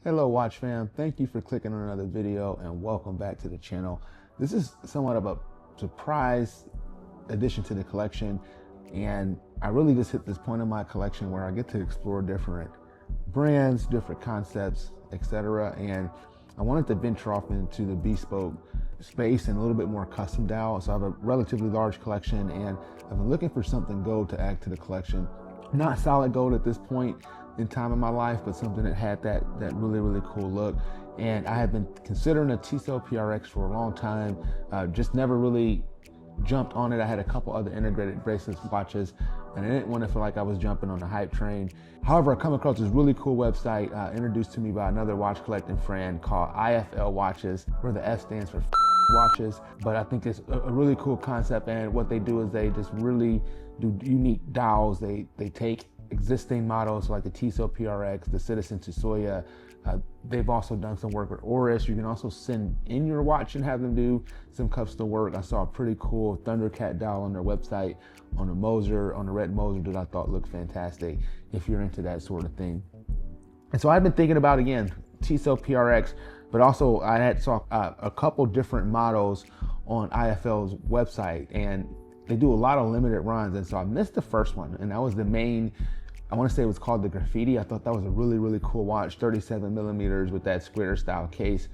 Hello watch fam, thank you for clicking on another video and welcome back to the channel. This is somewhat of a surprise addition to the collection, and I really just hit this point in my collection where I get to explore different brands, different concepts, etc. And I wanted to venture off into the bespoke space and a little bit more custom dial. So I have a relatively large collection and I've been looking for something gold to add to the collection. Not solid gold at this point in time in my life, but something that had that really cool look. And I have been considering a Tissot PRX for a long time, just never really jumped on it. I had a couple other integrated bracelets watches and I didn't want to feel like I was jumping on the hype train. However, I come across this really cool website introduced to me by another watch collecting friend called IFL Watches, where the F stands for watches, but I think it's a really cool concept. And what they do is they just really do unique dials. They take existing models like the Tissot PRX, the Citizen Tissot. They've also done some work with Oris. You can also send in your watch and have them do some custom work. I saw a pretty cool Thundercat dial on their website on a Moser, on a red Moser, that I thought looked fantastic if you're into that sort of thing. And so I've been thinking about, again, Tissot PRX, but also I had saw a couple different models on IFL's website, and they do a lot of limited runs. And so I missed the first one, and that was the main, I want to say it was called the Graffiti. I thought that was a really cool watch, 37 millimeters with that square style case.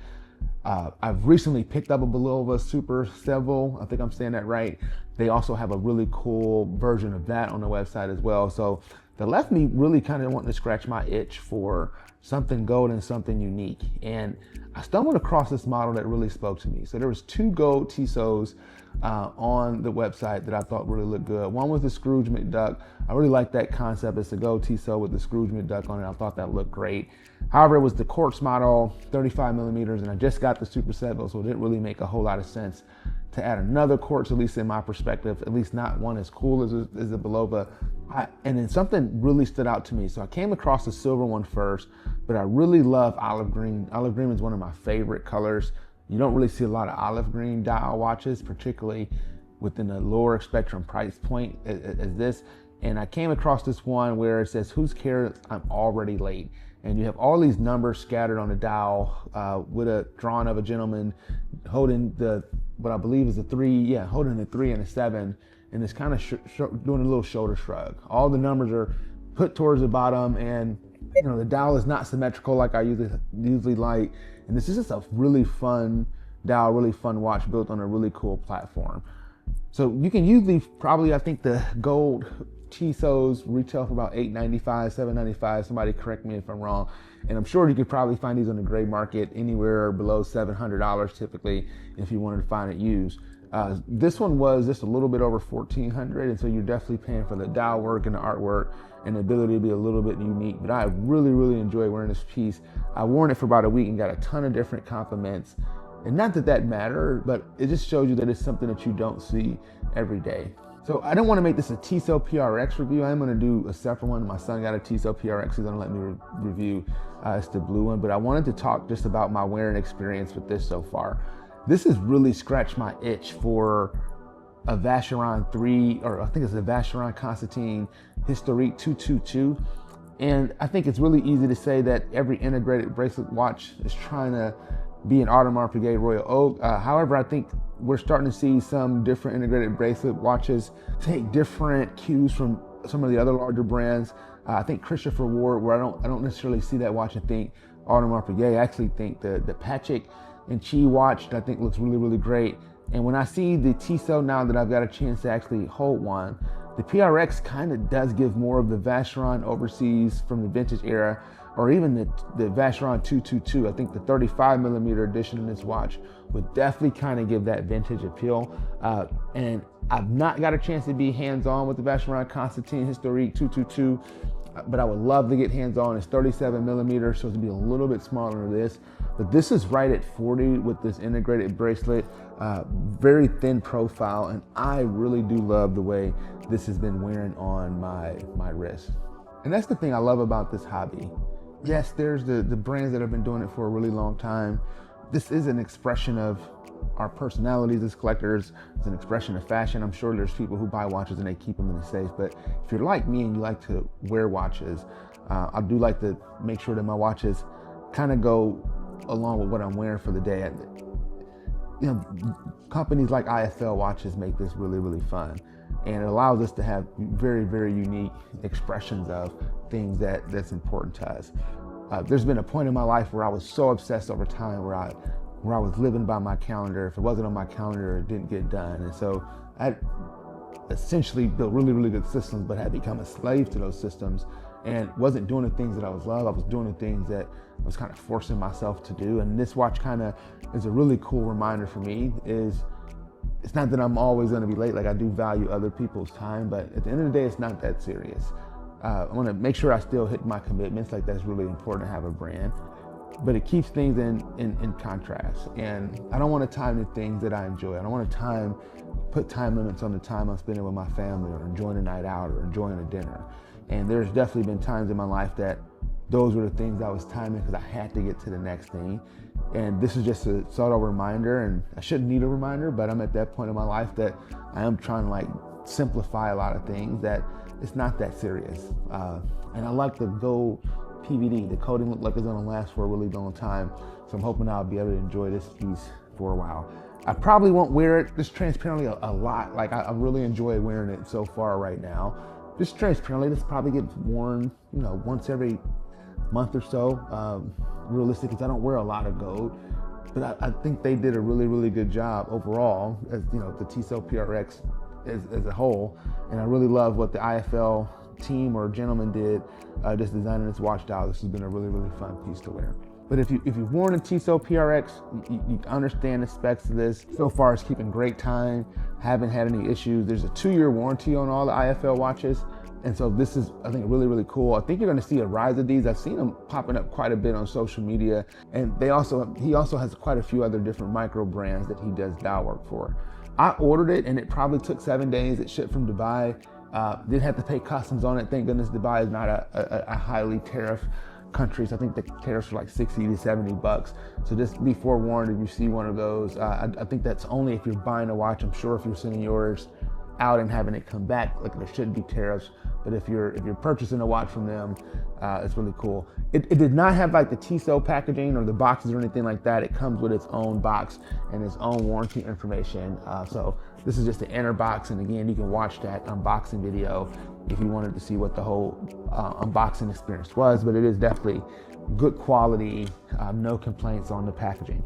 I've recently picked up a Belova Super Several. I think I'm saying that right. They also have a really cool version of that on the website as well. So that left me really kind of wanting to scratch my itch for something gold and something unique. And I stumbled across this model that really spoke to me. So there was two gold Tissots on the website that I thought really looked good. One was the Scrooge McDuck. I really like that concept. It's a gold Tissot with the Scrooge McDuck on it. I thought that looked great. However, it was the quartz model, 35 millimeters, and I just got the Super Several, so it didn't really make a whole lot of sense to add another quartz, at least in my perspective, at least not one as cool as the Belova. And then something really stood out to me. So I came across the silver one first, but I really love olive green. Olive green is one of my favorite colors. You don't really see a lot of olive green dial watches, particularly within the lower spectrum price point as this. And I came across this one where it says, "Whose cares? I'm already late." And you have all these numbers scattered on the dial with a drawing of a gentleman holding what I believe is a 3, holding a 3 and a 7, and it's kind of doing a little shoulder shrug. All the numbers are put towards the bottom, and the dial is not symmetrical like I usually like. And this is just a really fun dial, really fun watch built on a really cool platform. So you can usually probably, I think the gold Tissots retail for about $8.95, $7.95. Somebody correct me if I'm wrong. And I'm sure you could probably find these on the gray market anywhere below $700 typically if you wanted to find it used. This one was just a little bit over $1,400, and so you're definitely paying for the dial work and the artwork and the ability to be a little bit unique. But I really enjoy wearing this piece. I worn it for about a week and got a ton of different compliments. And not that mattered, but it just shows you that it's something that you don't see every day. So I don't want to make this a Tissot PRX review. I'm going to do a separate one. My son got a Tissot PRX. He's going to let me review. It's the blue one. But I wanted to talk just about my wearing experience with this so far. This has really scratched my itch for a Vacheron 3, or I think it's a Vacheron Constantin Historique 222. And I think it's really easy to say that every integrated bracelet watch is trying to be an Audemars Piguet Royal Oak. However, I think we're starting to see some different integrated bracelet watches take different cues from some of the other larger brands. I think Christopher Ward, where I don't necessarily see that watch and think Audemars Piguet. I actually think the Patek and Chi watch, I think looks really great. And when I see the Tissot now that I've got a chance to actually hold one, the PRX kind of does give more of the Vacheron overseas from the vintage era, or even the Vacheron 222. I think the 35 millimeter edition in this watch would definitely kind of give that vintage appeal. And I've not got a chance to be hands-on with the Vacheron Constantin Historique 222, but I would love to get hands-on. It's 37 millimeters, so it's gonna be a little bit smaller than this. But this is right at 40 with this integrated bracelet, very thin profile, and I really do love the way this has been wearing on my wrist. And that's the thing I love about this hobby. Yes, there's the brands that have been doing it for a really long time. This is an expression of our personalities as collectors. It's an expression of fashion. I'm sure there's people who buy watches and they keep them in the safe, but if you're like me and you like to wear watches, I do like to make sure that my watches kind of go along with what I'm wearing for the day. You know, companies like IFL Watches make this really, really fun. And it allows us to have very, very unique expressions of things that's important to us. There's been a point in my life where I was so obsessed over time where I was living by my calendar. If it wasn't on my calendar, it didn't get done. And so I essentially built really, really good systems, but had become a slave to those systems and wasn't doing the things that I was loved. I was doing the things that I was kind of forcing myself to do. And this watch kind of is a really cool reminder for me. It's not that I'm always going to be late. Like, I do value other people's time, but at the end of the day, it's not that serious. I want to make sure I still hit my commitments. Like, that's really important to have a brand, but it keeps things in contrast. And I don't want to time the things that I enjoy. I don't want to put time limits on the time I'm spending with my family or enjoying a night out or enjoying a dinner. And there's definitely been times in my life that those were the things I was timing because I had to get to the next thing. And this is just a subtle reminder, and I shouldn't need a reminder, but I'm at that point in my life that I am trying to like simplify a lot of things, that it's not that serious. And I like the gold PVD. The coating looked like it's gonna last for a really long time. So I'm hoping I'll be able to enjoy this piece for a while. I probably won't wear it just transparently a lot. Like, I really enjoy wearing it so far right now. Just transparently, this probably gets worn, you know, once every month or so. Realistic, because I don't wear a lot of gold, but I think they did a really, really good job overall, as you know, the Tissot PRX as a whole. And I really love what the IFL team or gentleman did, just designing this watch dial. This has been a really, really fun piece to wear. But if you've worn a Tissot PRX, you understand the specs of this. So far, it's keeping great time. Haven't had any issues. There's a 2-year warranty on all the IFL watches. And so this is, I think, really, really cool. I think you're gonna see a rise of these. I've seen them popping up quite a bit on social media. And he also has quite a few other different micro brands that he does dial work for. I ordered it and it probably took 7 days. It shipped from Dubai. Didn't have to pay customs on it. Thank goodness Dubai is not a highly tariff country. So I think the tariffs are like 60 to 70 bucks. So just be forewarned if you see one of those. I think that's only if you're buying a watch. I'm sure if you're sending yours out and having it come back, like, there shouldn't be tariffs. But if you're purchasing a watch from them, it's really cool. It did not have like the Tissot packaging or the boxes or anything like that. It comes with its own box and its own warranty information. So this is just the inner box. And again, you can watch that unboxing video if you wanted to see what the whole unboxing experience was. But it is definitely good quality, no complaints on the packaging.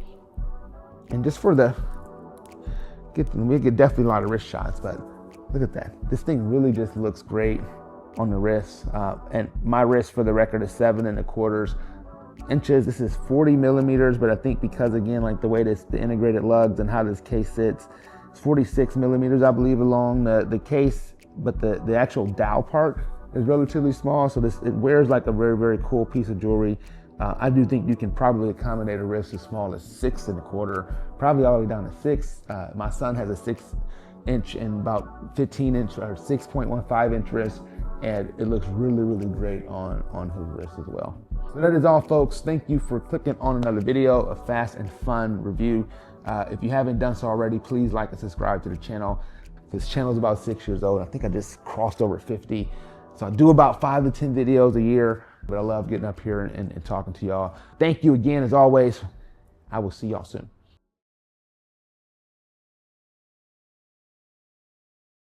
And just for we get definitely a lot of wrist shots, but look at that. This thing really just looks great on the wrist. And my wrist, for the record, is 7 1/4 inches. This is 40 millimeters, but I think because, again, like the way the integrated lugs and how this case sits, it's 46 millimeters, I believe, along the case, but the actual dial part is relatively small. So it wears like a very, very cool piece of jewelry. I do think you can probably accommodate a wrist as small as 6 1/4, probably all the way down to 6. My son has a 6-inch and about 15-inch or 6.15-inch wrist, and it looks really, really great on his wrist as well. So that is all, folks. Thank you for clicking on another video, a fast and fun review. If you haven't done so already, please like and subscribe to the channel. This channel is about 6 years old. I think I just crossed over 50. So I do about 5 to 10 videos a year, but I love getting up here and talking to y'all. Thank you again, as always. I will see y'all soon.